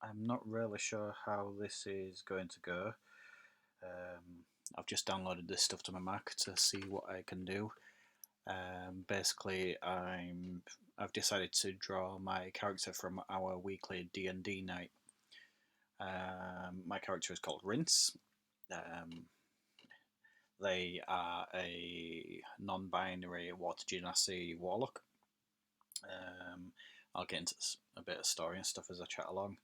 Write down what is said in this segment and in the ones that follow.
I'm not really sure how this is going to go. I've just downloaded this stuff to my Mac to see what I can do. Basically, I've decided to draw my character from our weekly D&D night. My character is called Rince. Um, they are a non-binary water genasi warlock. I'll get into a bit of story and stuff as I chat along.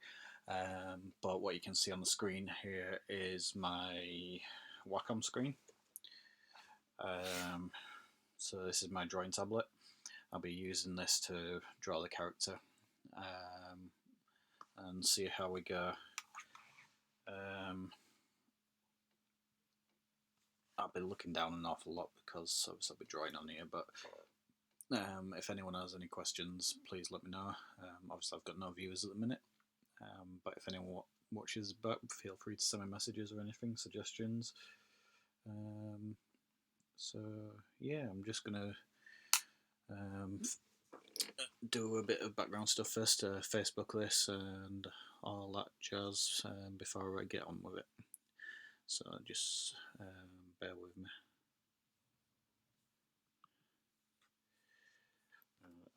But what you can see on the screen here is my Wacom screen. So this is my drawing tablet. I'll be using this to draw the character and see how we go. I'll be looking down an awful lot because obviously I'll be drawing on here, but if anyone has any questions, please let me know. Obviously I've got no viewers at the minute, but if anyone watches back, feel free to send me messages or anything, suggestions. So yeah, I'm just gonna do a bit of background stuff first to Facebook this and all that jazz before I get on with it. So just bear with me.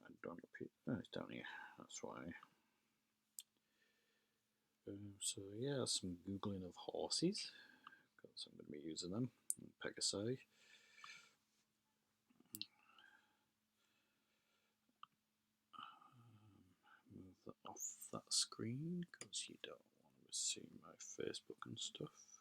I don't repeat. Oh, it's down here. That's why. So yeah, some googling of horses because I'm going to be using them. Pegasi. Move that off that screen because you don't want to see my Facebook and stuff.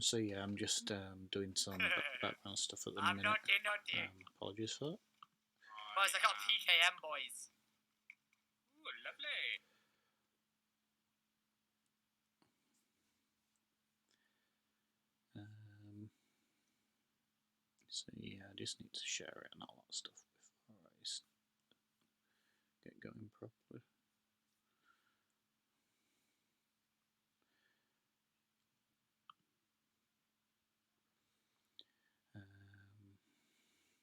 So yeah, I'm just doing some background stuff at the minute. Naughty. Apologies for that. Boys, I got PKM, boys. Ooh, lovely. So yeah, I just need to share it and all that stuff before I get going properly.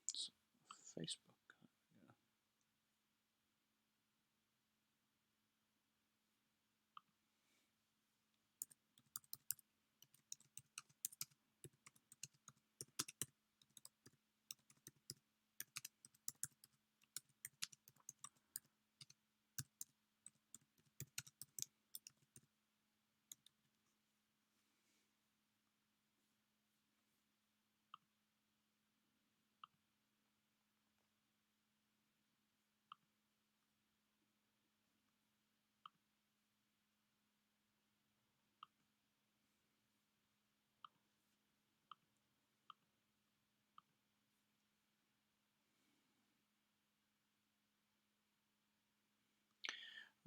So Facebook.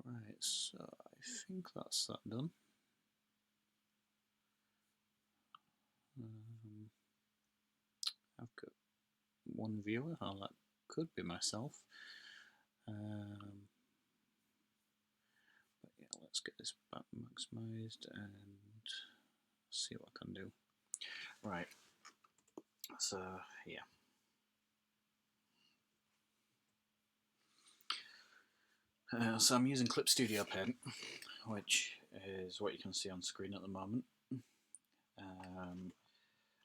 Right, so I think that's that done. I've got one viewer, that could be myself. But yeah, let's get this back maximized and see what I can do. Right, so yeah. So I'm using Clip Studio Paint, which is what you can see on screen at the moment.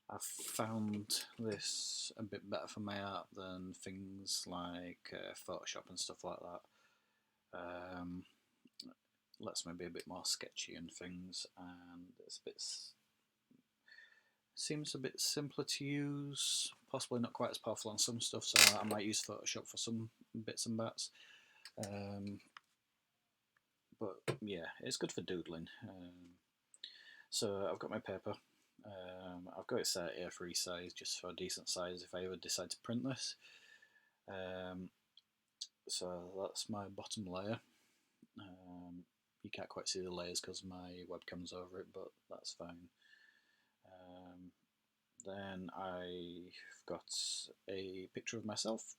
I've found this a bit better for my art than things like Photoshop and stuff like that. Um, lets me be a bit more sketchy and things, and it's a bit seems a bit simpler to use. Possibly not quite as powerful on some stuff, so I might use Photoshop for some bits and bats. But yeah, it's good for doodling. So I've got my paper. I've got it set at A3 size, just for a decent size if I ever decide to print this. So that's my bottom layer. You can't quite see the layers because my webcam's over it, but that's fine. Then I've got a picture of myself,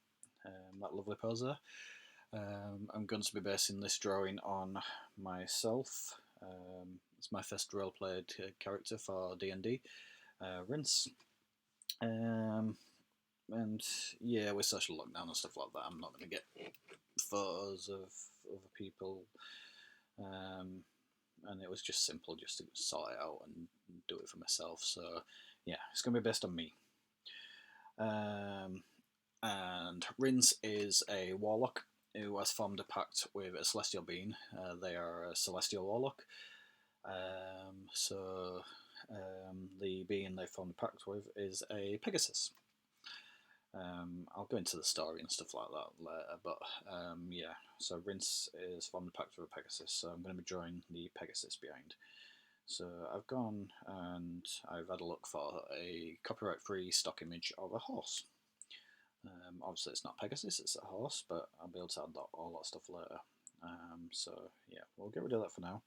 that lovely pose there. I'm going to be basing this drawing on myself. It's my first role-played character for D&D, Rince. And yeah, with social lockdown and stuff like that, I'm not going to get photos of other people. And it was just simple just to sort it out and do it for myself. So yeah, it's going to be based on me. And Rince is a warlock who has formed a pact with a celestial being. They are a celestial warlock. The being they formed a pact with is a Pegasus. I'll go into the story and stuff like that later, but yeah, so Rince is formed a pact with a Pegasus, so I'm going to be drawing the Pegasus behind. So I've gone and I've had a look for a copyright-free stock image of a horse. Obviously it's not Pegasus, it's a horse, but I'll be able to add all that stuff later. So yeah, we'll get rid of that for now.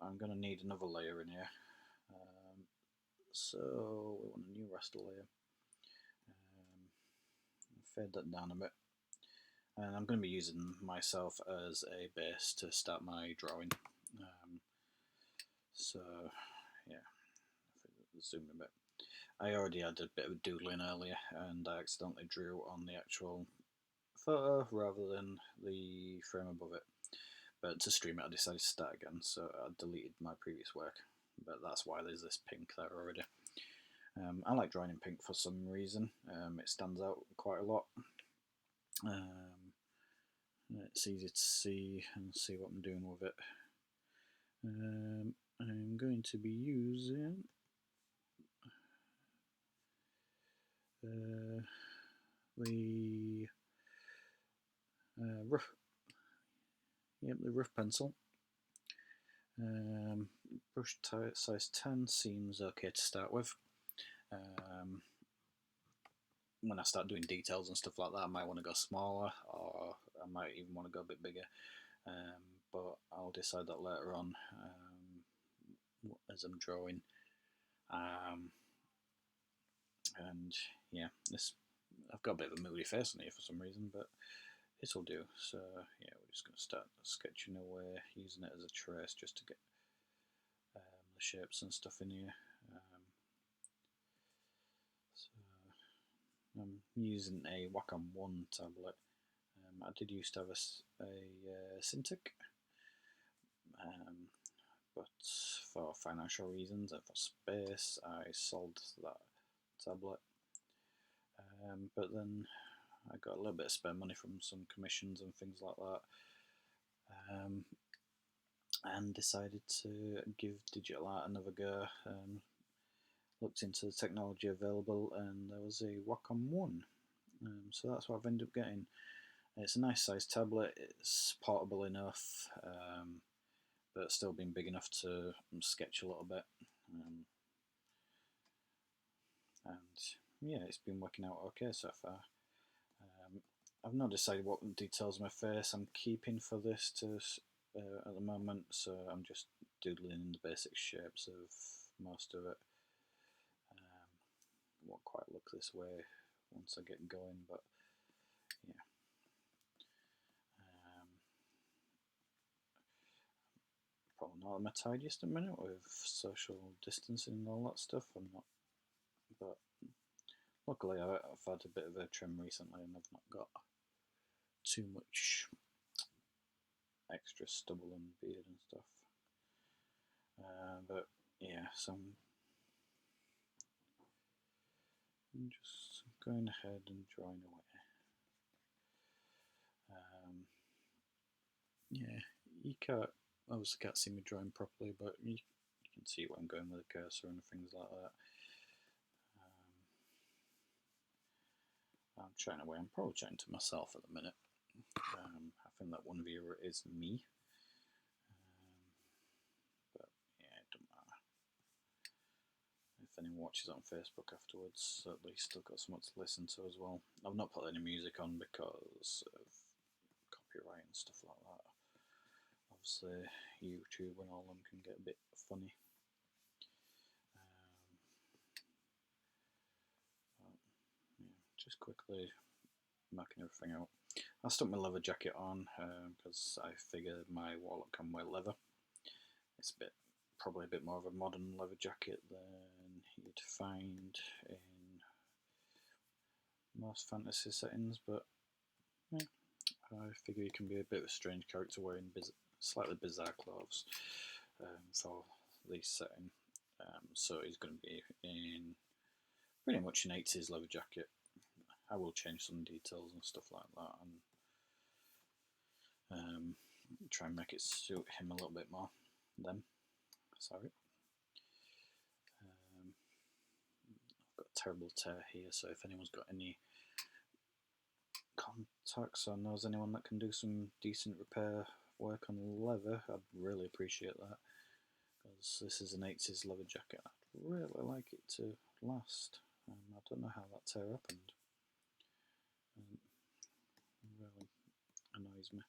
I'm going to need another layer in here. So we want a new raster layer. Fade that down a bit. And I'm going to be using myself as a base to start my drawing. So yeah, zoom a bit. I already had a bit of doodling earlier and I accidentally drew on the actual photo rather than the frame above it. But to stream it I decided to start again, so I deleted my previous work. But that's why there's this pink there already. I like drawing in pink for some reason. It stands out quite a lot. It's easy to see and see what I'm doing with it. I'm going to be using the rough pencil. Brush size 10 seems okay to start with. When I start doing details and stuff like that, I might want to go smaller, or I might even want to go a bit bigger. But I'll decide that later on as I'm drawing. And yeah, I've got a bit of a moody face on here for some reason, but this will do. So yeah, we're just going to start sketching away, using it as a trace just to get the shapes and stuff in here. So I'm using a Wacom 1 tablet. I did used to have a Cintiq, but for financial reasons and for space, I sold that tablet. But then I got a little bit of spare money from some commissions and things like that, and decided to give digital art another go. Looked into the technology available, and there was a Wacom 1. So that's what I've ended up getting. It's a nice sized tablet, it's portable enough, but still being big enough to sketch a little bit. And yeah, it's been working out okay so far. I've not decided what details of my face I'm keeping for this at the moment, so I'm just doodling in the basic shapes of most of it. Won't quite look this way once I get going, but yeah. Probably not at my tidiest at the minute with social distancing and all that stuff. I'm not, but luckily I've had a bit of a trim recently and I've not got too much extra stubble and beard and stuff. But yeah, so I'm just going ahead and drawing away. Yeah, you can't obviously can't see me drawing properly, but you can see where I'm going with the cursor and things like that. I'm chatting away. I'm probably chatting to myself at the minute. I think that one viewer is me. But yeah, it doesn't matter. If anyone watches on Facebook afterwards, at least I've got something to listen to as well. I've not put any music on because of copyright and stuff like that. Obviously, YouTube and all of them can get a bit funny. Yeah, just quickly marking everything out. I stuck my leather jacket on because I figured my wallet can wear leather. It's probably a bit more of a modern leather jacket than you'd find in most fantasy settings, but yeah, I figure he can be a bit of a strange character wearing slightly bizarre clothes for this setting. So he's going to be in pretty much an 80s leather jacket. I will change some details and stuff like that and try and make it suit him a little bit more. Sorry. I've got a terrible tear here, so if anyone's got any contacts or knows anyone that can do some decent repair work on leather, I'd really appreciate that, because this is an 80s leather jacket. I'd really like it to last. I don't know how that tear happened. It really annoys me.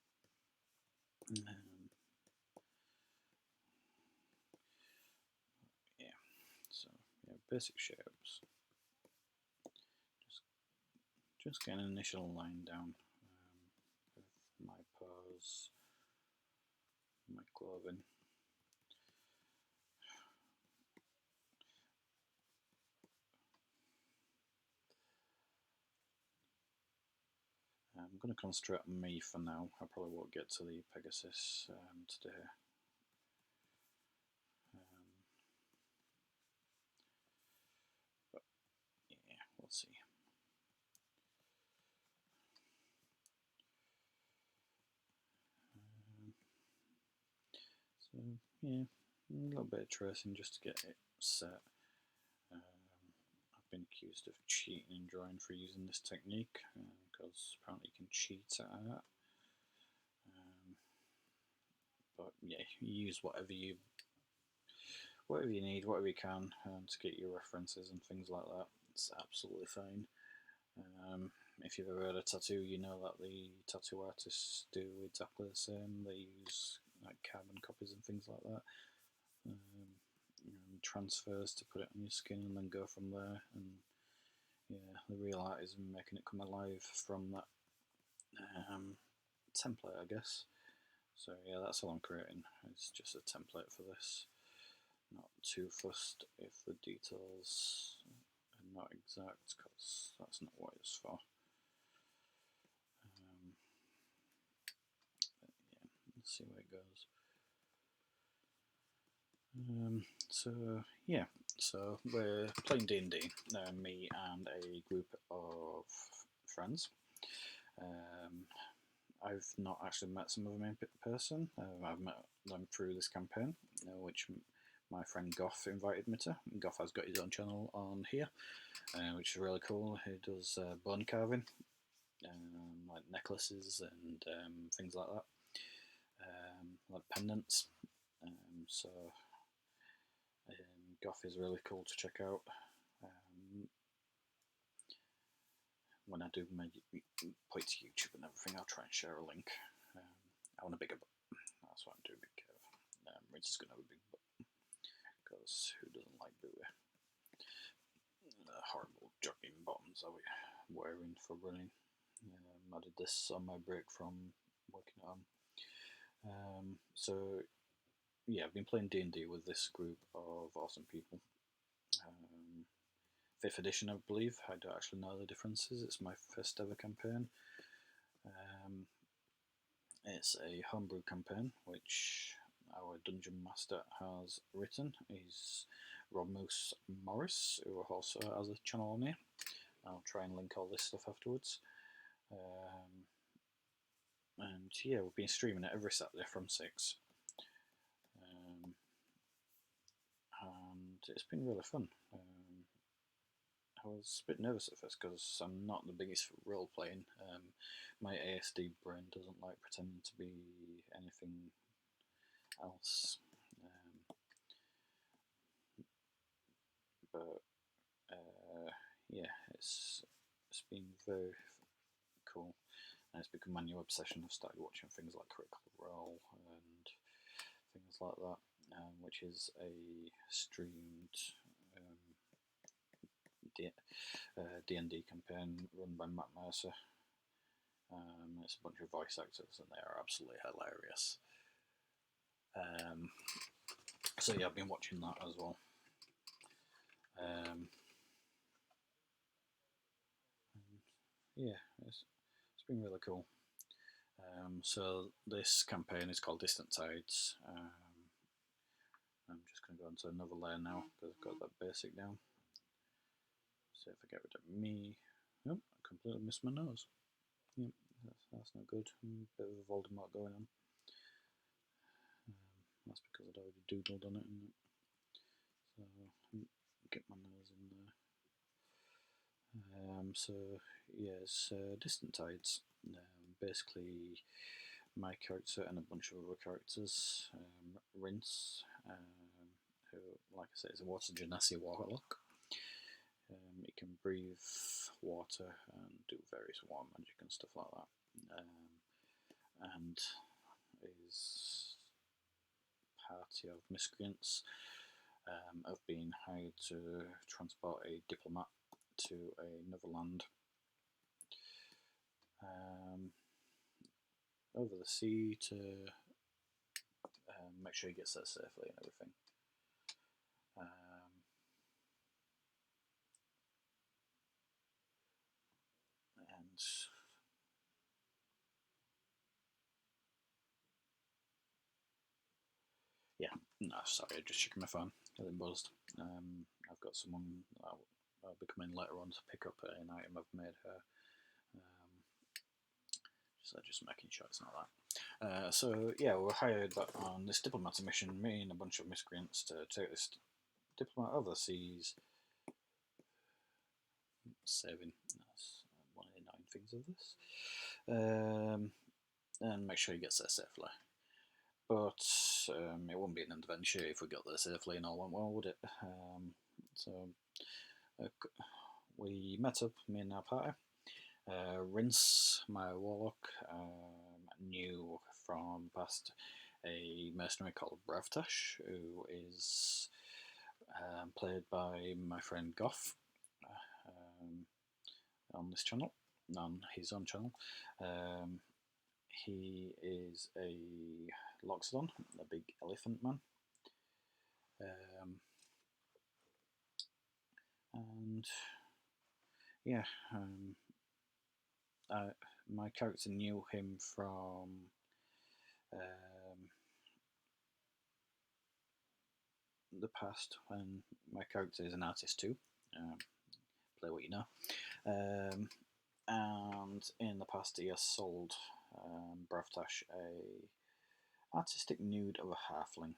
Yeah, so yeah, basic shapes. Just get an initial line down with my pose, my clothing. I'm going to concentrate on me for now. I probably won't get to the Pegasus today. But yeah, we'll see. So yeah, a little bit of tracing just to get it set. I've been accused of cheating in drawing for using this technique because apparently you can cheat at art. But yeah, you use whatever you need, whatever you can to get your references and things like that. It's absolutely fine. If you've ever heard of tattoo, you know that the tattoo artists do exactly the same. They use like carbon copies and things like that. Transfers to put it on your skin and then go from there. And yeah, the real art is making it come alive from that template, I guess. So yeah, that's all I'm creating. It's just a template for this. Not too fussed if the details are not exact, because that's not what it's for. Yeah, let's see where it goes. So yeah, so we're playing D&D, me and a group of friends. I've not actually met some of them in person. I've met them through this campaign, which my friend Goff invited me to. Goff has got his own channel on here, which is really cool. He does bone carving, like necklaces and things like that, like pendants. So Goff is really cool to check out. When I do my put to YouTube and everything, I'll try and share a link. I want a bigger butt. That's what I'm doing, big curve. Rince is going to have a big butt, because who doesn't like booty? The horrible jogging bottoms I was wearing for running. I did this on my break from working at home. So yeah, I've been playing D&D with this group of awesome people. 5th edition, I believe. I don't actually know the differences. It's my first ever campaign. It's a homebrew campaign, which our dungeon master has written. He's Rob Moose Morris, who also has a channel on here. I'll try and link all this stuff afterwards. And yeah, we've been streaming it every Saturday from 6. And it's been really fun. I was a bit nervous at first because I'm not the biggest for role playing. My ASD brain doesn't like pretending to be anything else. But yeah, it's been very cool, and it's become my new obsession. I've started watching things like Critical Role and things like that, which is a streamed D&D campaign run by Matt Mercer. It's a bunch of voice actors, and they are absolutely hilarious. So yeah, I've been watching that as well. Yeah, it's been really cool. So this campaign is called Distant Tides. I'm just going to go into another layer now because I've got that basic down. So if I get rid of me, oh, I completely missed my nose. Yep, that's not good. Bit of a Voldemort going on. That's because I'd already doodled on it. So get my nose in there. So yes, Distant Tides. Basically, my character and a bunch of other characters. Rince, who, like I said, is a water genasi warlock. He can breathe water and do various water magic and stuff like that. And his party of miscreants have been hired to transport a diplomat to another land over the sea to make sure he gets there safely and everything. And yeah, no, sorry, I just checking my phone. It buzzed. I've got someone I'll be coming later on to pick up an item I've made her. So just making sure it's not that. So yeah, we're hired on this diplomatic mission, me and a bunch of miscreants, to take this diplomat over the seas, saving. That's one of the annoying things of this. And make sure he gets there safely. But it wouldn't be an adventure if we got there safely and all went well, would it? So we met up, me and our party. Rince, my warlock, knew from past a mercenary called Bravtash, who is played by my friend Goff on this channel, on his own channel. He is a Loxodon, a big elephant man. And yeah, my character knew him from the past, and my character is an artist too. Play what you know. And in the past, he has sold Bravtash a artistic nude of a halfling.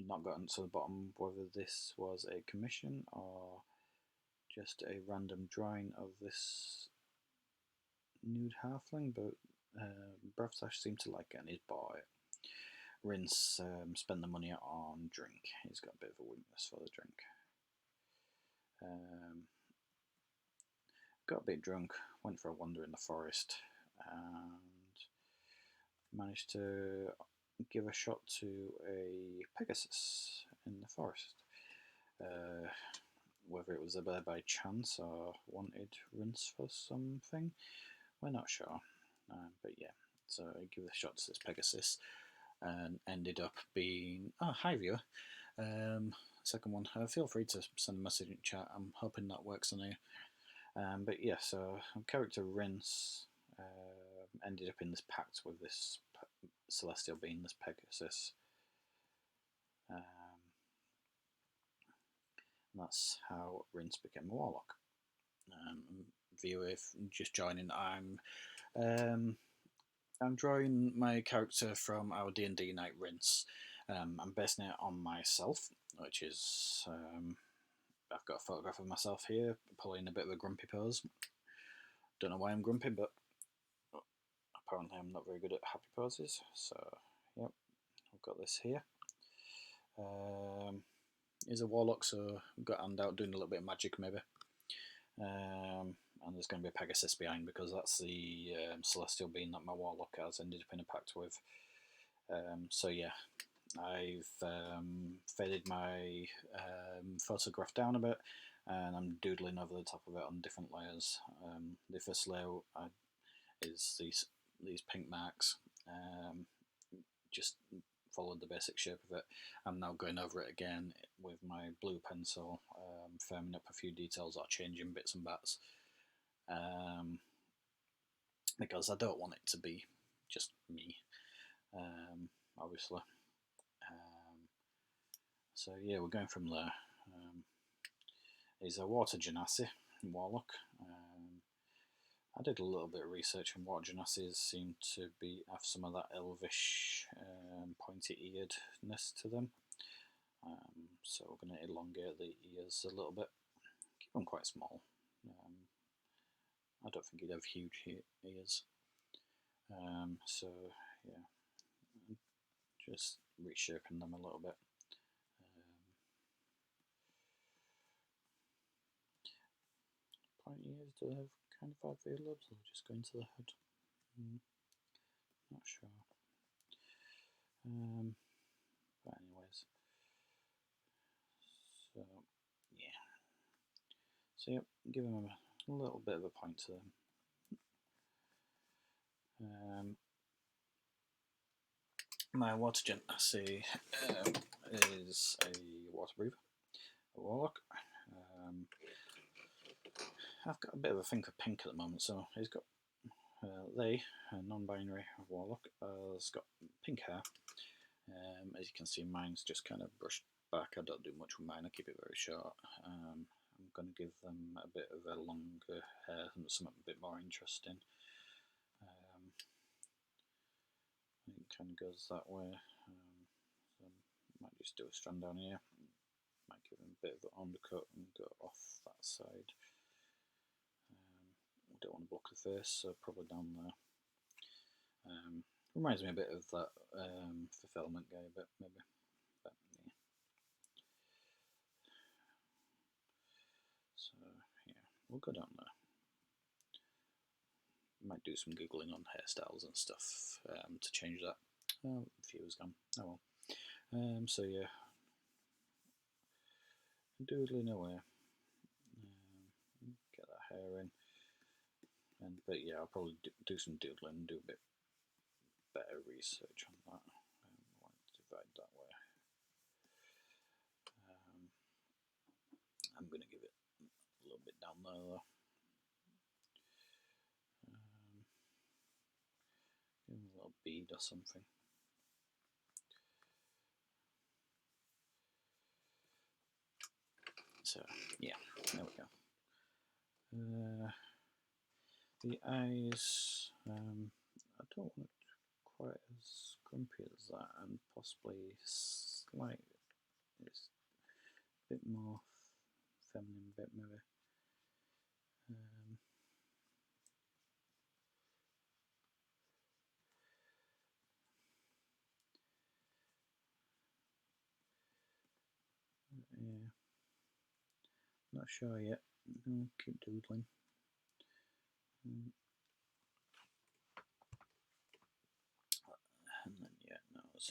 Not gotten to the bottom whether this was a commission or just a random drawing of this nude halfling, but Bravtash seemed to like it and he's bought it. Rince spent the money on drink. He's got a bit of a weakness for the drink. Got a bit drunk, went for a wander in the forest, and managed to give a shot to a Pegasus in the forest. Whether it was there by chance or wanted Rince for something, we're not sure. But yeah, so I give a shot to this Pegasus and ended up being... Oh, hi viewer. Second one, feel free to send a message in chat. I'm hoping that works on here. But yeah, so character Rince ended up in this pact with this celestial being, this Pegasus. That's how Rince became a warlock. viewer if just joining, I'm drawing my character from our D&D night Rince. I'm basing it on myself, which is I've got a photograph of myself here, pulling a bit of a grumpy pose. Don't know why I'm grumpy, but apparently I'm not very good at happy poses. So, yep, I've got this here. He's a warlock, so I've got a hand out doing a little bit of magic, maybe. And there's going to be a Pegasus behind because that's the celestial being that my warlock has ended up in a pact with. So yeah, I've faded my photograph down a bit, and I'm doodling over the top of it on different layers. The first layer is these pink marks. Just followed the basic shape of it. I'm now going over it again with my blue pencil, firming up a few details or changing bits and bats, because I don't want it to be just me, obviously. So yeah, we're going from there. He's a water genasi warlock. I did a little bit of research, and water genasis seem to have some of that elvish, pointy-earedness to them. So we're going to elongate the ears a little bit, keep them quite small. I don't think he'd have huge ears. So yeah, just reshaping them a little bit. Pointy ears, do they have kind of have earlobes, or just go into the head? Not sure. But anyways, so yeah. So yep, give them a little bit of a point to them. My water genasi is a water breather, a warlock. I've got a bit of a think of pink at the moment, so he's got a non-binary warlock, has got pink hair. As you can see, mine's just kind of brushed back. I don't do much with mine, I keep it very short. I'm going to give them a bit of a longer hair and something a bit more interesting. It kind of goes that way. So I might just do a strand down here. Might give him a bit of an undercut and go off that side. Don't want to block the face, so probably down there. Reminds me a bit of that fulfillment guy, a bit maybe. But, yeah. So yeah, we'll go down there. Might do some googling on hairstyles and stuff to change that. Oh, a few is gone. Oh well. So yeah, doodling away. Get that hair in. But yeah, I'll probably do some doodling and do a bit better research on that. I want to divide that way. I'm going to give it a little bit down there though. Give him a little bead or something. So yeah, there we go. The eyes, I don't want it quite as grumpy as that, and possibly slight, it's a bit more feminine bit maybe. Yeah, not sure yet. Keep doodling. And then yeah, nose.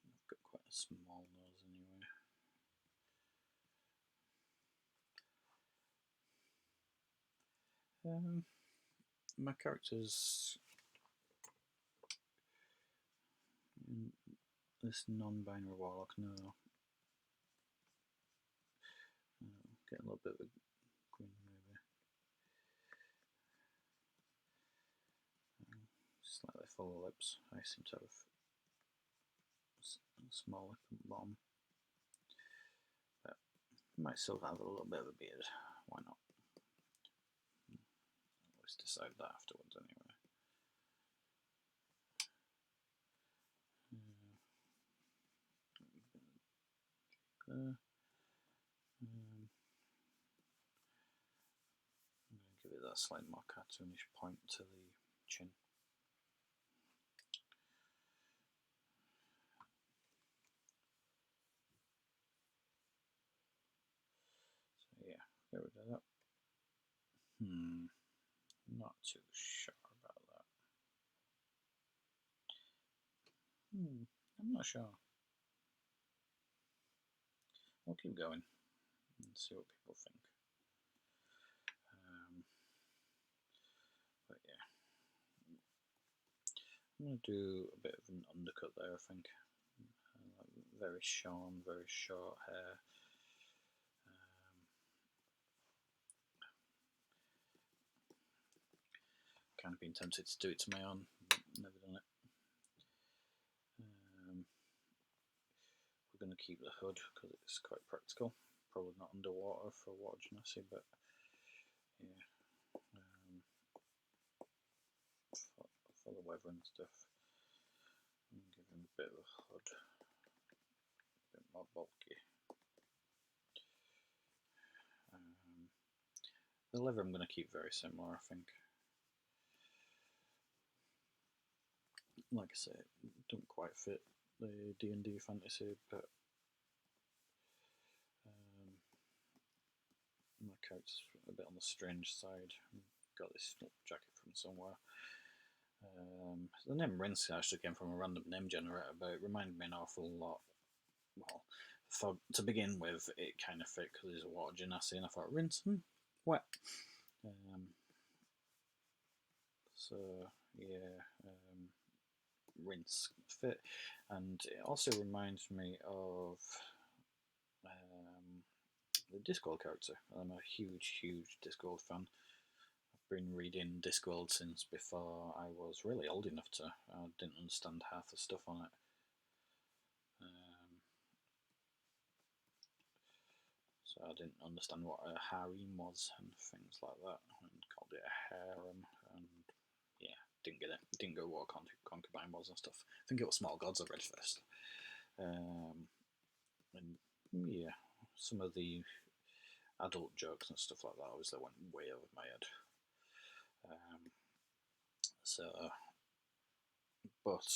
I've got quite a small nose anyway. My character's this non-binary warlock. No, get a little bit of a green maybe. Slightly full lips. I seem to have a small lip and bottom. But Might still have a little bit of a beard. Why not? Let's decide that afterwards anyway. I'm going to give it that slightly more cartoonish point to the chin. So yeah, get rid of that. Not too sure about that. I'm not sure. We'll keep going and see what people think. But yeah, I'm going to do a bit of an undercut there, I think. Very shorn, very short hair. Kind of been tempted to do it to my own, but never done it. We're going to keep the hood because it's quite practical. Probably not underwater for water genasi, but yeah, for the weather and stuff. I'm going to give him a bit of a hood, a bit more bulky. The leather I'm going to keep very similar, I think. Like I say, it don't quite fit the D&D fantasy, but my character's a bit on the strange side. Got this jacket from somewhere. The name Rince actually came from a random name generator, but it reminded me an awful lot. Well, to begin with, it kind of fit because he's a water genasi, and I thought Rince, wet. So yeah, Rince fit, and it also reminds me of the Discworld character. I'm a huge Discworld fan. I've been reading Discworld since before I was really old enough to. I didn't understand half the stuff on it. So I didn't understand what a harem was and things like that, and called it a harem, and yeah, didn't get it. Didn't go what a concubine was and stuff. I think it was Small Gods I read first. And yeah, some of the adult jokes and stuff like that obviously went way over my head. But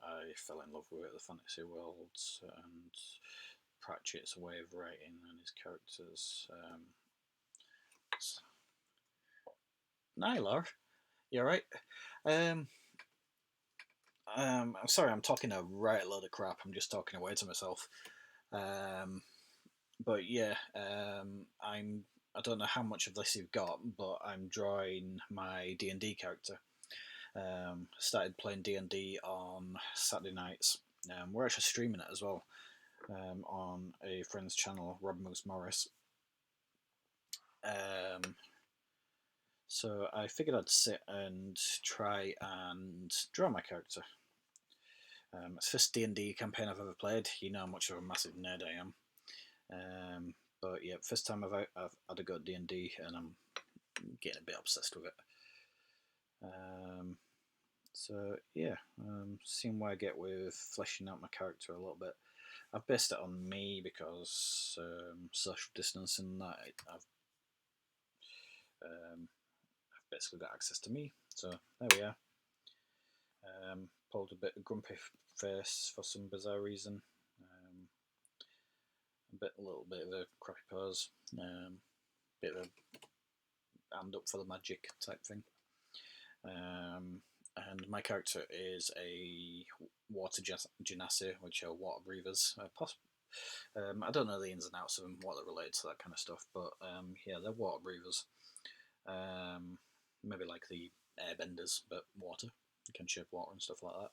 I fell in love with the fantasy world and Pratchett's way of writing and his characters. Nylar, you alright? I'm sorry, I'm talking a right load of crap. I'm just talking away to myself. But yeah, I don't know how much of this you've got, but I'm drawing my D&D character. Started playing D&D on Saturday nights. We're actually streaming it as well on a friend's channel, Rob Moose Morris. So I figured I'd sit and try and draw my character. It's the first D&D campaign I've ever played. You know how much of a massive nerd I am. But yeah, first time I've had a go at D&D, and I'm getting a bit obsessed with it. So yeah, seeing where I get with fleshing out my character a little bit. I've based it on me because social distancing and that I've basically got access to me. So there we are. Pulled a bit of grumpy face for some bizarre reason. A little bit of a crappy pose. Bit of a hand up for the magic type thing. And my character is a water genasi, which are water breathers. I don't know the ins and outs of them, what they're related to, that kind of stuff, but yeah, they're water breathers. Maybe like the airbenders, but water. You can shape water and stuff like that.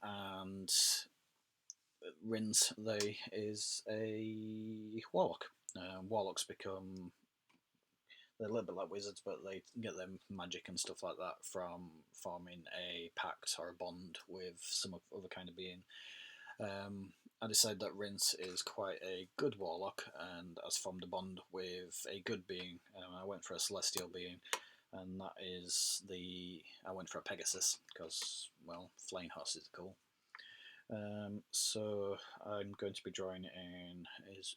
And Rince, is a warlock. Warlocks become, they're a little bit like wizards, but they get their magic and stuff like that from forming a pact or a bond with some other kind of being. I decided that Rince is quite a good warlock and has formed a bond with a good being. I went for a celestial being, and that is I went for a Pegasus because, well, flying horses are cool. So I'm going to be drawing in his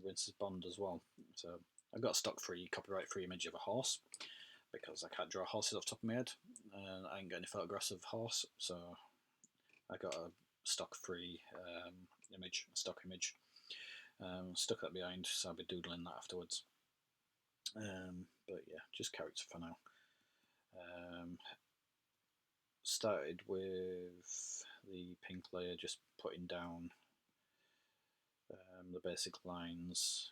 Rince's bond as well. So I got a stock-free, copyright-free image of a horse because I can't draw horses off the top of my head, and I ain't got any photographs of horse, so I got a stock-free image, stock image. Stuck that behind, so I'll be doodling that afterwards. But yeah, just character for now. Started with the pink layer, just putting down the basic lines.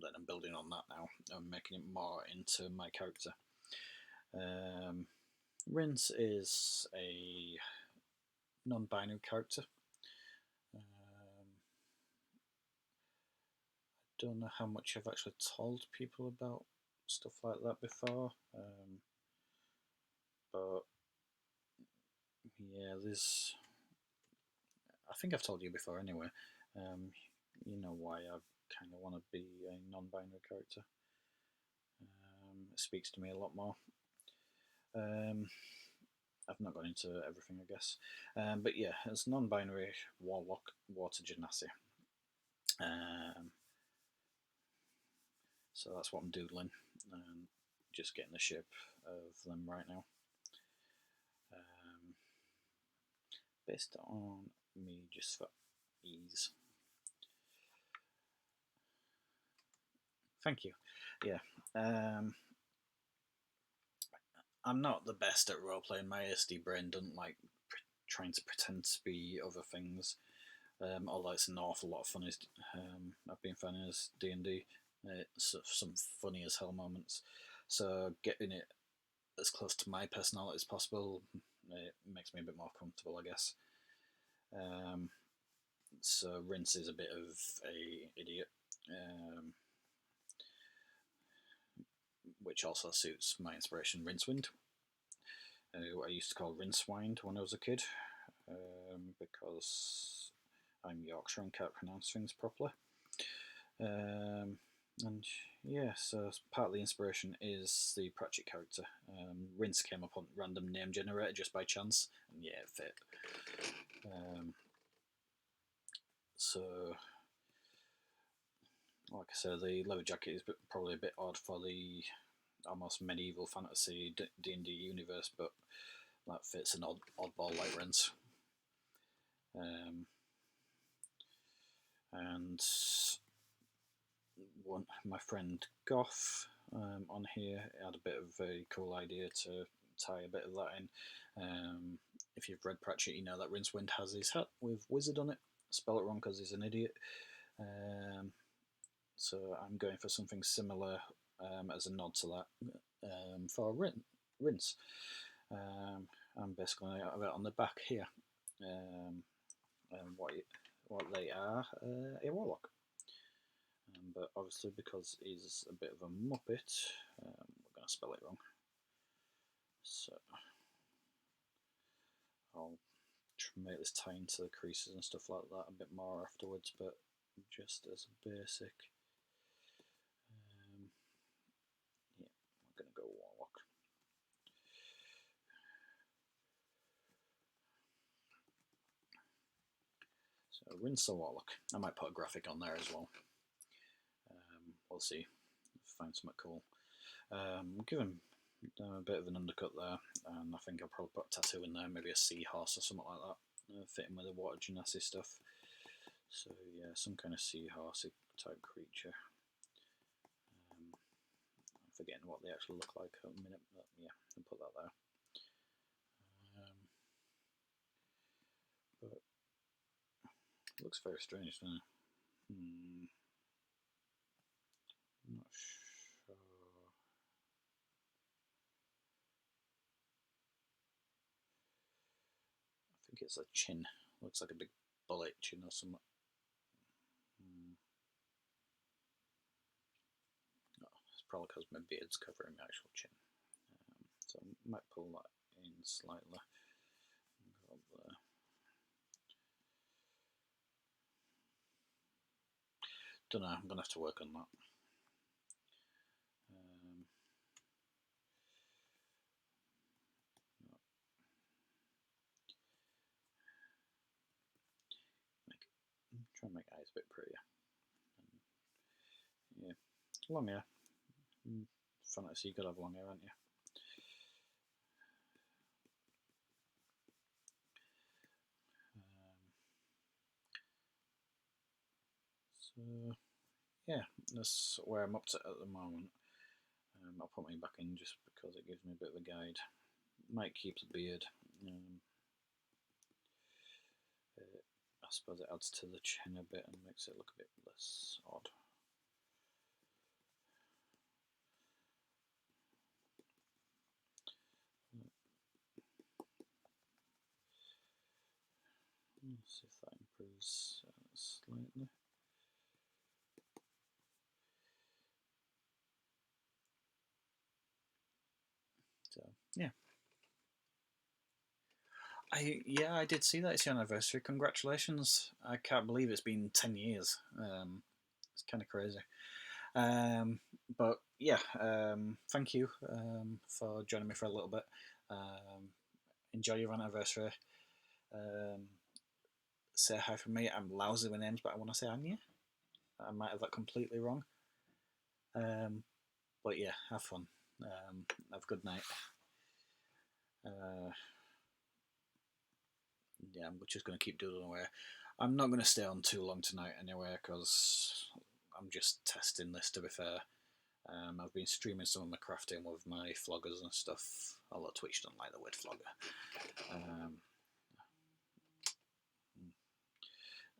Then I'm building on that now. I'm making it more into my character. Rince is a non-binary character. Don't know how much I've actually told people about stuff like that before, but yeah, there's. I think I've told you before anyway. You know why I kind of want to be a non-binary character. It speaks to me a lot more. I've not gone into everything, I guess, but yeah, as non-binary warlock, water genasi. So that's what I'm doodling, and just getting the shape of them right now. Based on me, just for ease. Thank you. Yeah. I'm not the best at role playing. My ASD brain doesn't like trying to pretend to be other things. Although it's an awful lot of fun. I've been finding as D&D. It's some funny as hell moments. So getting it as close to my personality as possible, it makes me a bit more comfortable, I guess. So Rince is a bit of a idiot, which also suits my inspiration, Rincewind, who I used to call Rincewind when I was a kid, because I'm Yorkshire and can't pronounce things properly. And yeah, so part of the inspiration is the Pratchett character. Rince came up on random name generator just by chance, and yeah, it fit. So, like I said, the leather jacket is probably a bit odd for the almost medieval fantasy D&D universe, but that fits an oddball like Rince. And my friend Goff on here had a bit of a cool idea to tie a bit of that in. If you've read Pratchett, you know that Rincewind has his hat with wizard on it. Spell it wrong because he's an idiot. So I'm going for something similar as a nod to that for Rince. I'm basically going to have it on the back here. What they are, a warlock. But obviously, because he's a bit of a muppet, we're going to spell it wrong. So I'll make this tie into the creases and stuff like that a bit more afterwards, but just as a basic. Yeah, we're going to go warlock. So Rince the warlock. I might put a graphic on there as well. We'll see. Find something cool. Give him a bit of an undercut there, and I think I'll probably put a tattoo in there, maybe a seahorse or something like that, fitting with the water genasi stuff. So yeah, some kind of seahorse type creature. I'm forgetting what they actually look like at a minute, but yeah, I'll put that there. But it looks very strange, doesn't it? I'm not sure. I think it's a chin. Looks like a big bullet chin or something. Oh, it's probably because my beard's covering my actual chin. So I might pull that in slightly. don't know. I'm gonna have to work on that. Try and make eyes a bit prettier. Yeah, long hair. Fantasy, you gotta have long hair, aren't you? So yeah, that's where I'm up to at the moment. I'll put mine back in just because it gives me a bit of a guide. Might keep the beard. I suppose it adds to the chin a bit and makes it look a bit less odd. Let's see if that improves slightly. So yeah. I did see that it's your anniversary. Congratulations! I can't believe it's been 10 years. It's kind of crazy. But yeah, thank you for joining me for a little bit. Enjoy your anniversary. Say hi from me. I'm lousy with names, but I want to say Anya. I might have that completely wrong. But yeah, have fun. Have a good night. Yeah, I'm just going to keep doodling away. I'm not going to stay on too long tonight anyway, because I'm just testing this, to be fair. I've been streaming some of my crafting with my floggers and stuff, although Twitch don't like the word flogger.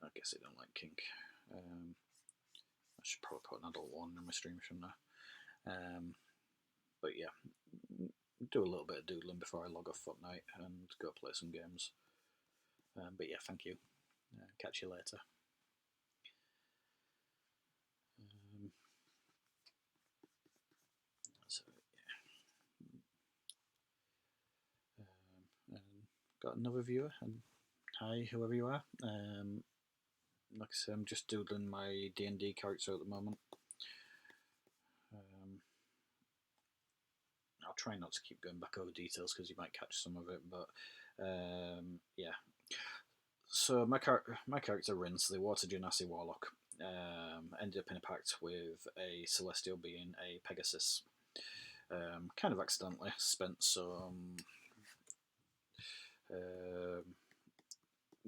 I guess they don't like kink. I should probably put an adult one in my stream, shouldn't I? But yeah, do a little bit of doodling before I log off for night and go play some games. But yeah, thank you. Catch you later. So yeah, got another viewer, and hi whoever you are. Like I say, I'm just doodling my D&D character at the moment. I'll try not to keep going back over details because you might catch some of it, but yeah. So my character Rince, the Water Genasi Warlock, ended up in a pact with a celestial being, a Pegasus. Kind of accidentally spent some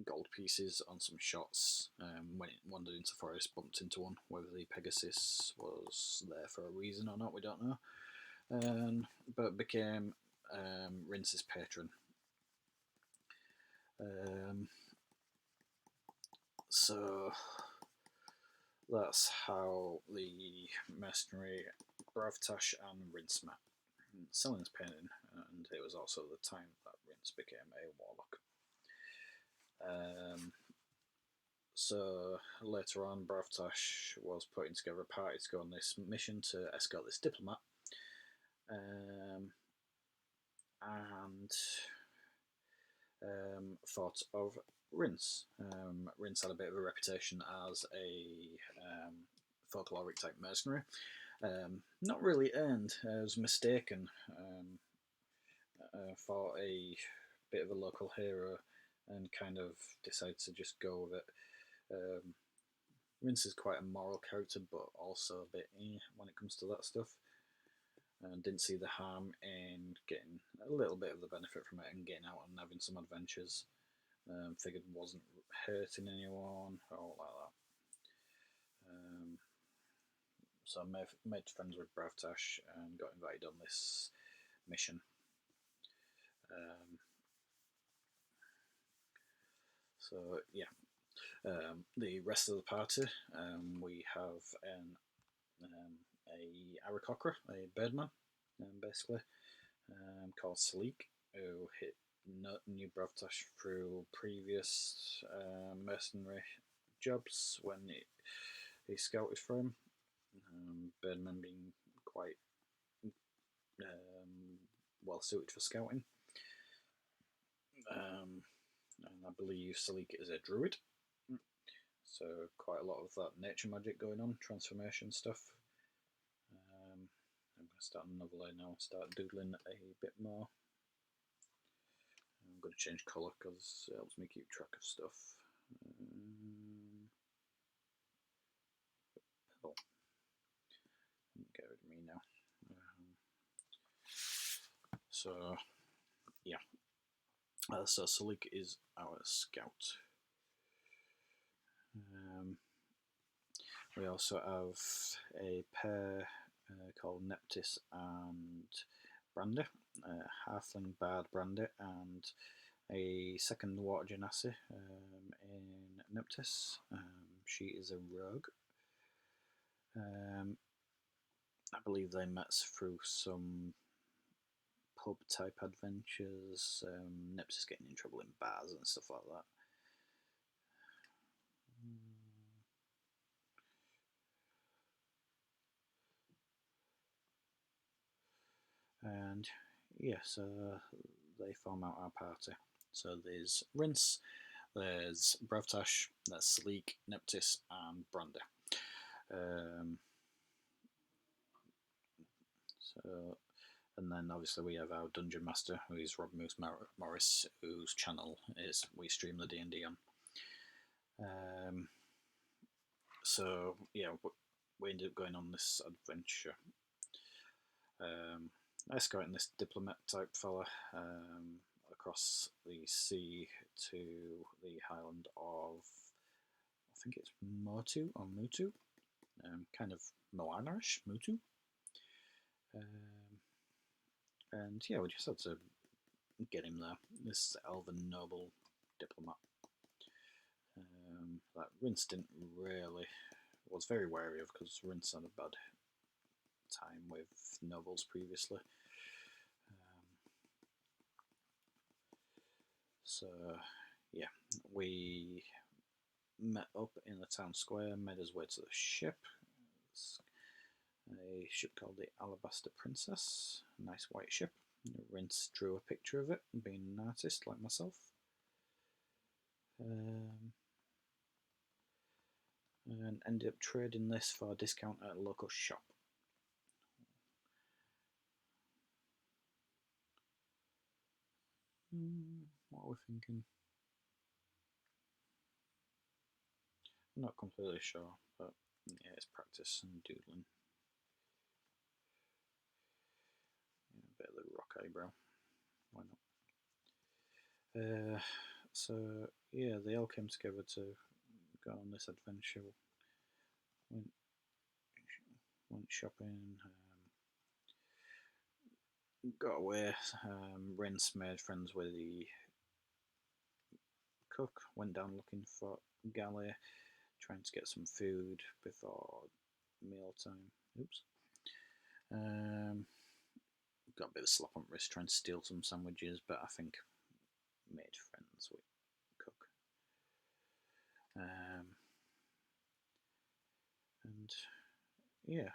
gold pieces on some shots. When it wandered into the forest, bumped into one. Whether the Pegasus was there for a reason or not, we don't know. But became Rince's patron. So that's how the mercenary Bravtash and Rince met. Selling his painting, and it was also the time that Rince became a warlock. So later on, Bravtash was putting together a party to go on this mission to escort this diplomat. And thought of Rince. Rince had a bit of a reputation as a folkloric type mercenary. Not really earned, was mistaken for a bit of a local hero and kind of decided to just go with it. Rince is quite a moral character, but also a bit when it comes to that stuff. And didn't see the harm in getting a little bit of the benefit from it and getting out and having some adventures. Figured wasn't hurting anyone or all like that. So I made friends with Bravtash and got invited on this mission. So yeah, the rest of the party, we have a Aarakocra, a birdman, basically, called Sleek, who knew Bravtash through previous mercenary jobs when he scouted for him. Birdman being quite well suited for scouting. And I believe Salik is a druid. So quite a lot of that nature magic going on, transformation stuff. I'm going to start another layer now and start doodling a bit more. I'm going to change colour because it helps me keep track of stuff. Purple. Get rid of me now. So yeah, so Salik is our scout. We also have a pair called Neptis and Brandy, Halfling Bard Brandy, and a second Water Genasi in Neptis. She is a rogue. I believe they met through some pub type adventures. Neptis getting in trouble in bars and stuff like that. And yeah, so they form out our party. So there's Rince, there's Bravtash, there's Sleek, Neptis, and Brandy. So, and then obviously we have our dungeon master, who is Rob Moose Morris, whose channel is we stream the D&D on. So yeah, we ended up going on this adventure, escorting this diplomat type fella across the sea to the island of, I think it's Motu or Mutu, kind of Moana-ish, Mutu. And yeah, we just had to get him there. This elven noble diplomat that Rince didn't really, was very wary of because Rince had a bad time with nobles previously. So yeah, we met up in the town square, made his way to the ship. It's a ship called the Alabaster Princess, a nice white ship. Rince drew a picture of it, being an artist like myself. And ended up trading this for a discount at a local shop. What are we thinking? I'm not completely sure, but yeah, it's practice and doodling. Yeah, a bit of the rock eyebrow. Why not? So yeah, they all came together to go on this adventure. Went shopping. Got away. Rince made friends with the cook. Went down looking for Galley, trying to get some food before mealtime. Oops. Got a bit of slap on wrist trying to steal some sandwiches, but I think made friends with cook. And yeah,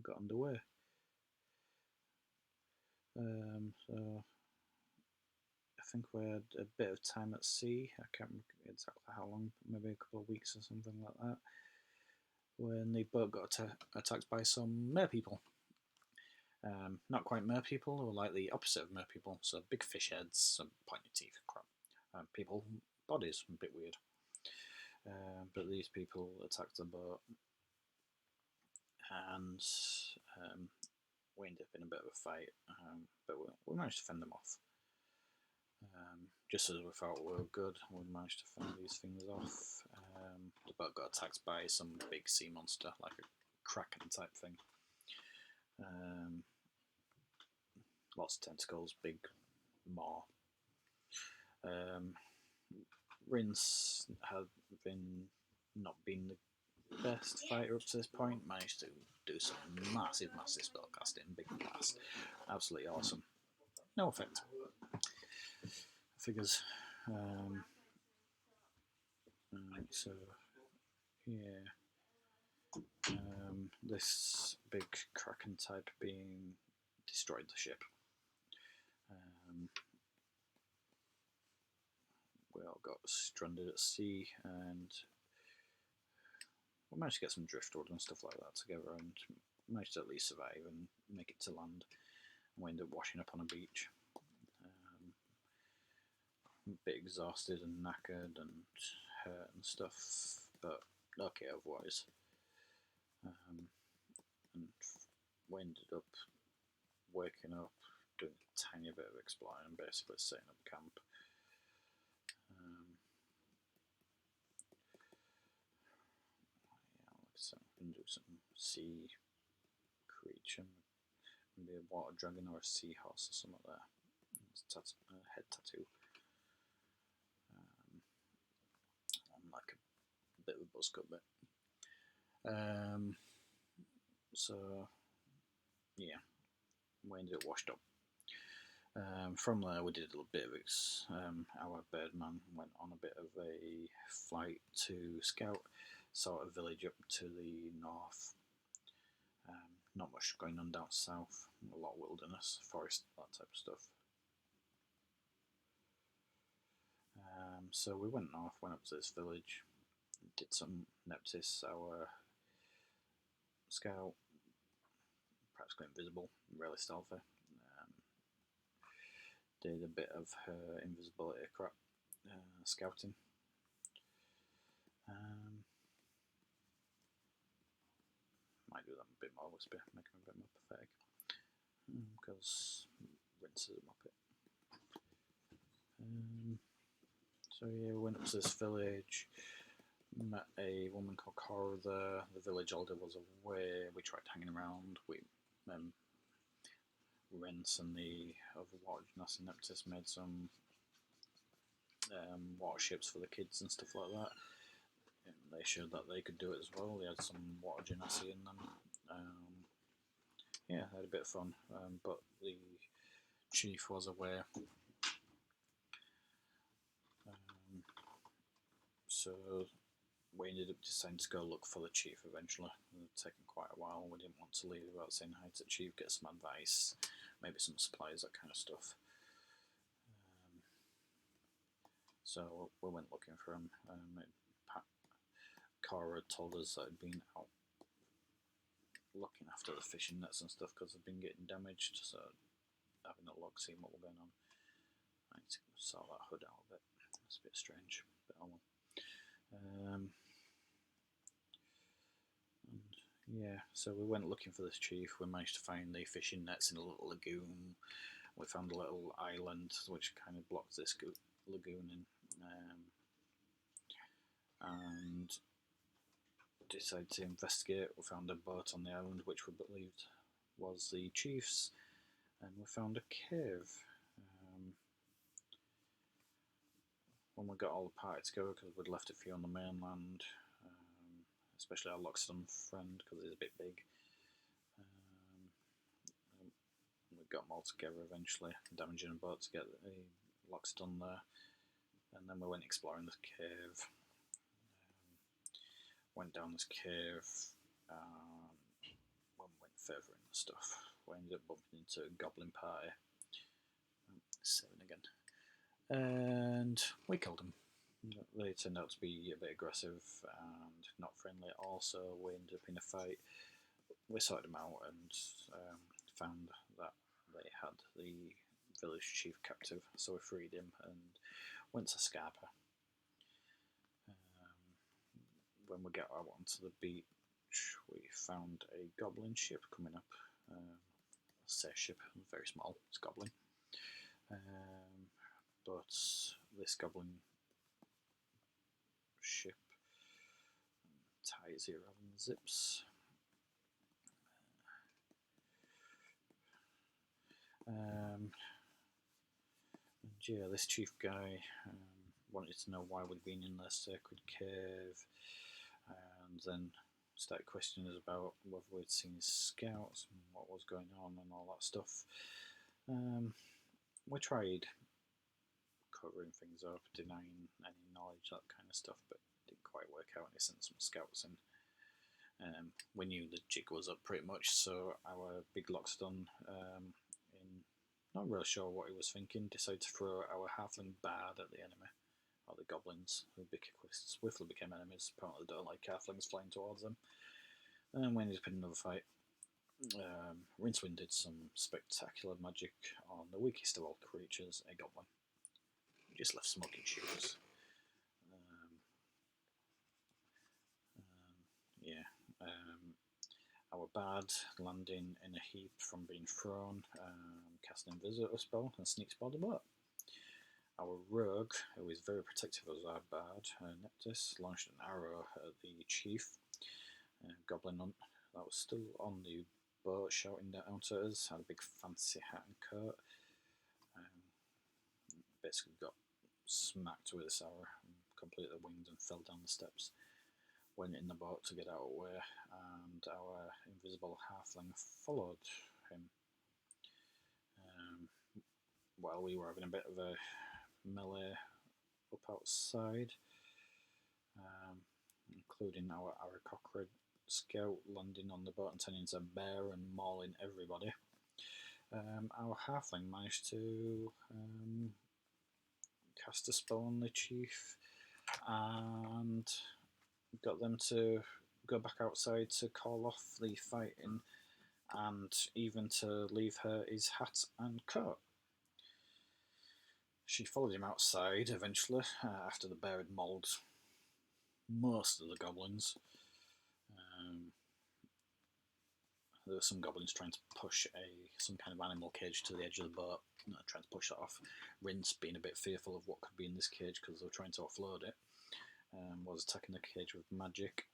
got underway. So I think we had a bit of time at sea. I can't remember exactly how long, maybe a couple of weeks or something like that, when the boat got attacked by some mer people. Not quite mer people, or like the opposite of mer people, so big fish heads, some pointy teeth, crap. People, bodies, a bit weird. But these people attacked the boat, and we ended up in a bit of a fight, but we managed to fend them off. Just as we thought we were good, we managed to fend these things off. The boat got attacked by some big sea monster, like a kraken type thing. Lots of tentacles, big maw. Rince had not been the best fighter up to this point, managed to do some massive spellcasting, big blast. Absolutely awesome. No effect. Figures. So, yeah. This big kraken type being destroyed the ship. we all got stranded at sea, and we managed to get some driftwood and stuff like that together, and managed to at least survive and make it to land. And we ended up washing up on a beach. A bit exhausted and knackered and hurt and stuff, but okay otherwise. And we ended up waking up, doing a tiny bit of exploring, and basically setting up camp. Yeah, like I said, we can do some sea creature, maybe a water dragon or a seahorse or something like that. Head tattoo. And like a bit of a buzz cut bit. So yeah, we ended up washed up. From there, we did a little bit of our birdman went on a bit of a flight to scout sort of village up to the north. Not much going on down south, a lot of wilderness, forest, that type of stuff. So we went north, went up to this village, did some Neptis, our scout, practically invisible, really stealthy. Did a bit of her invisibility crap, scouting. Might do that a bit more wispy, make him a bit more pathetic. Because Rince is a muppet. So yeah, we went up to this village, met a woman called Cora there. The village elder was away. We tried hanging around. We Rince and the other water genasi Neptis made some waterships for the kids and stuff like that. And they showed that they could do it as well. They had some water genasi in them. Yeah, they had a bit of fun, but the chief was away. So we ended up deciding to go look for the chief eventually. It had taken quite a while. We didn't want to leave without saying hi to the chief, get some advice, maybe some supplies, that kind of stuff. So we went looking for him. Cora told us that I'd been out looking after the fishing nets and stuff because they've been getting damaged, so having a look, seeing what was going on. I need to sort that hood out a bit. It's a bit strange, but oh well. And yeah, so we went looking for this chief. We managed to find the fishing nets in a little lagoon. We found a little island which kind of blocked this lagoon in, and decided to investigate. We found a boat on the island which we believed was the chief's, and we found a cave. When we got all the party together, because we'd left a few on the mainland, especially our Loxodon friend because he's a bit big, we got them all together eventually, damaging a boat to get the Loxodon there, and then we went exploring this cave. Went down this cave, when we went further in the stuff, we ended up bumping into a goblin party. 7 again. And we killed them. They turned out to be a bit aggressive and not friendly at all, so we ended up in a fight. We sorted them out and found that they had the village chief captive, so we freed him and went to Scarpa. When we got out onto the beach, we found a goblin ship coming up. A sail ship, very small, it's goblin. But this goblin ship ties here on zips. And yeah, this chief guy wanted to know why we'd been in the sacred cave, and then started questioning us about whether we'd seen his scouts and what was going on and all that stuff. We tried covering things up, denying any knowledge, that kind of stuff, but it didn't quite work out, and he sent some scouts in. We knew the jig was up pretty much, so our big Loxodon, not really sure what he was thinking, decided to throw our halfling bard at the enemy, or the goblins, who swiftly became enemies. Apparently, don't like halflings flying towards them. And we ended up in another fight. Rincewind did some spectacular magic on the weakest of all creatures, a goblin. He just left smoking shoes. Um, yeah. Our bard landing in a heap from being thrown, cast an invisible spell and sneaks by the boat. Our rogue, who is very protective of our bard, Neptus, launched an arrow at the chief, Goblin Hunt, that was still on the boat, shouting down to us, had a big fancy hat and coat. Basically got smacked with this arrow, completely winged and fell down the steps. Went in the boat to get out of the way, and our invisible halfling followed him. While we were having a bit of a melee up outside, including our Aarakocra scout landing on the boat and turning into a bear and mauling everybody. Our halfling managed to cast a spell on the chief and got them to go back outside to call off the fighting and even to leave her his hat and coat. She followed him outside eventually after the bear had mauled most of the goblins. There were some goblins trying to push some kind of animal cage to the edge of the boat, trying to push that off. Rince, being a bit fearful of what could be in this cage because they were trying to offload it, was attacking the cage with magic.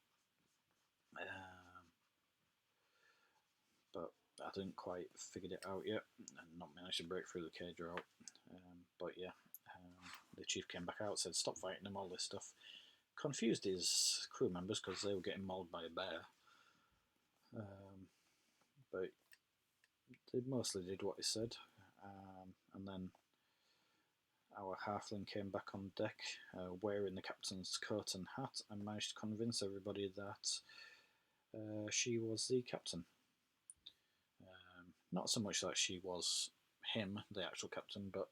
But I didn't quite figure it out yet, and not managed to break through the cage or out. But yeah, the chief came back out, said stop fighting them, all this stuff. Confused his crew members because they were getting mauled by a bear. But they mostly did what he said. And then our halfling came back on deck wearing the captain's coat and hat and managed to convince everybody that she was the captain. Not so much that she was him, the actual captain, but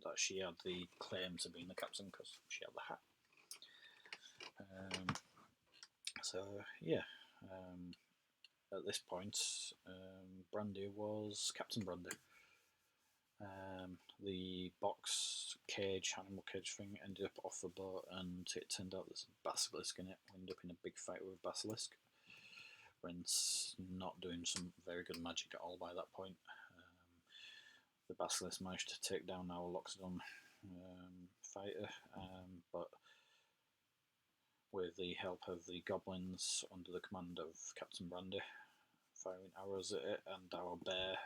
that she had the claim to being the captain because she had the hat. So yeah, at this point, Brandy was Captain Brandy. The box cage, animal cage thing, ended up off the boat, and it turned out there's a basilisk in it. We ended up in a big fight with a basilisk. Rince not doing some very good magic at all by that point. The basilisk managed to take down our Loxodon fighter, but with the help of the goblins under the command of Captain Brandy, firing arrows at it, and our bear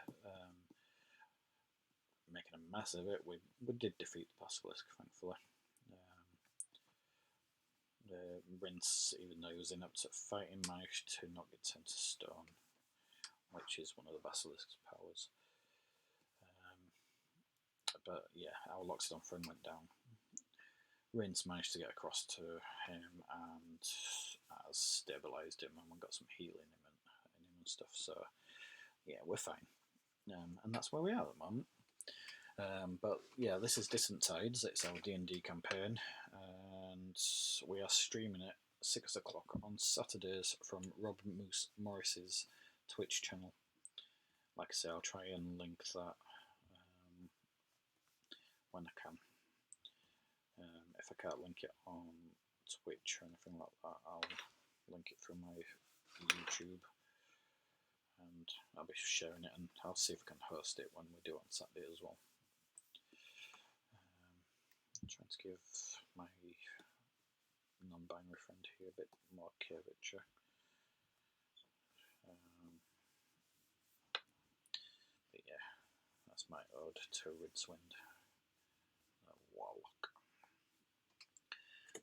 making a mess of it, we did defeat the basilisk, thankfully. Rince, even though he was inept at fighting, managed to not get turned to stone, which is one of the basilisk's powers. But yeah, our Loxodon friend went down. Rince managed to get across to him and stabilised him, and we got some healing in him and stuff. So yeah, we're fine, and that's where we are at the moment. But yeah, this is Distant Tides. It's our D&D campaign, and we are streaming it 6 o'clock on Saturdays from Rob Morris's Twitch channel. Like I say, I'll try and link that when I can. If I can't link it on Twitch or anything like that, I'll link it through my YouTube, and I'll be sharing it, and I'll see if I can host it when we do it on Saturday as well. I'm trying to give my non-binary friend here a bit more curvature. But yeah, that's my ode to Rincewind, a warlock.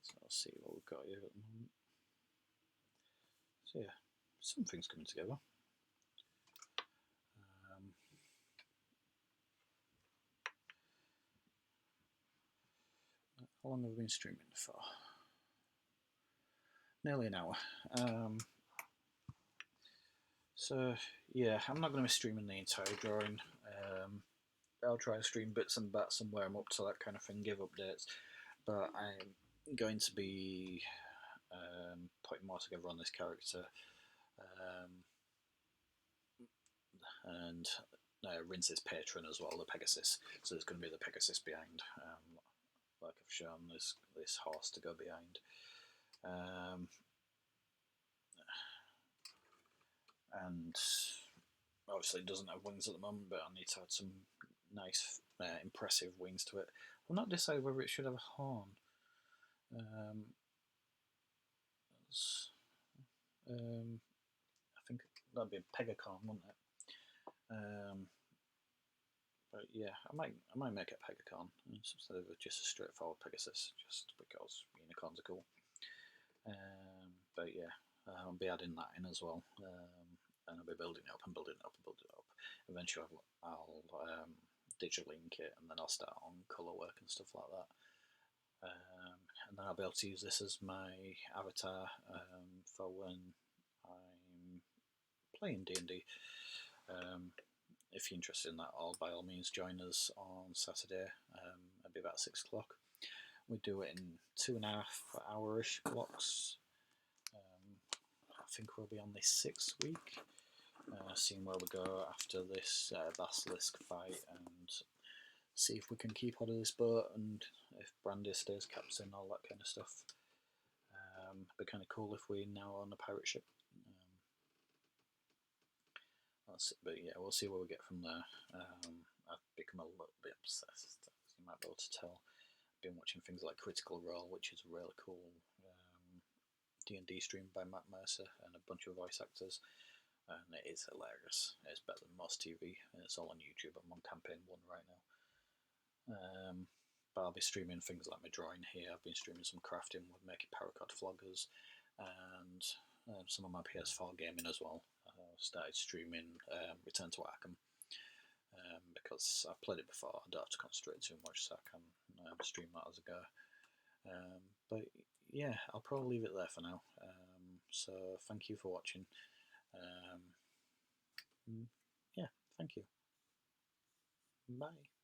So I'll see what we've got here at the moment. So yeah, something's coming together. How long have we been streaming for? Nearly an hour. So yeah, I'm not going to be streaming the entire drawing. I'll try and stream bits and bats and where I'm up to, that kind of thing, give updates. but I'm going to be putting more together on this character, um, and Rince's patron as well, the Pegasus. So there's going to be the Pegasus behind, like I've shown. There's this horse to go behind. And obviously it doesn't have wings at the moment, but I need to add some nice, impressive wings to it. I've not decided whether it should have a horn. I think that'd be a pegacorn, wouldn't it? But yeah, I might make it a pegacorn instead of just a straightforward Pegasus, just because unicorns are cool. But yeah, I'll be adding that in as well, and I'll be building it up and building it up and building it up. Eventually, I'll digital ink it, and then I'll start on colour work and stuff like that. And then I'll be able to use this as my avatar for when I'm playing D&D. If you're interested in that, by all means join us on Saturday. It'll be about 6 o'clock. We do it in 2.5 hour-ish blocks. I think we'll be on the 6th week, seeing where we go after this basilisk fight, and see if we can keep hold of this boat, and if Brandy stays captain, all that kind of stuff. It'd be kind of cool if we now own a pirate ship. But yeah, we'll see where we get from there. I've become a little bit obsessed, as you might be able to tell. I've been watching things like Critical Role, which is a really cool D&D stream by Matt Mercer and a bunch of voice actors, and it is hilarious. It's better than most TV, and it's all on YouTube. I'm on campaign 1 right now. But I'll be streaming things like my drawing here. I've been streaming some crafting with making paracord floggers, and some of my PS4 gaming as well. I started streaming Return to Arkham, because I've played it before. I don't have to concentrate too much, so I can stream that as I go. But yeah, I'll probably leave it there for now. So thank you for watching. Yeah, thank you. Bye.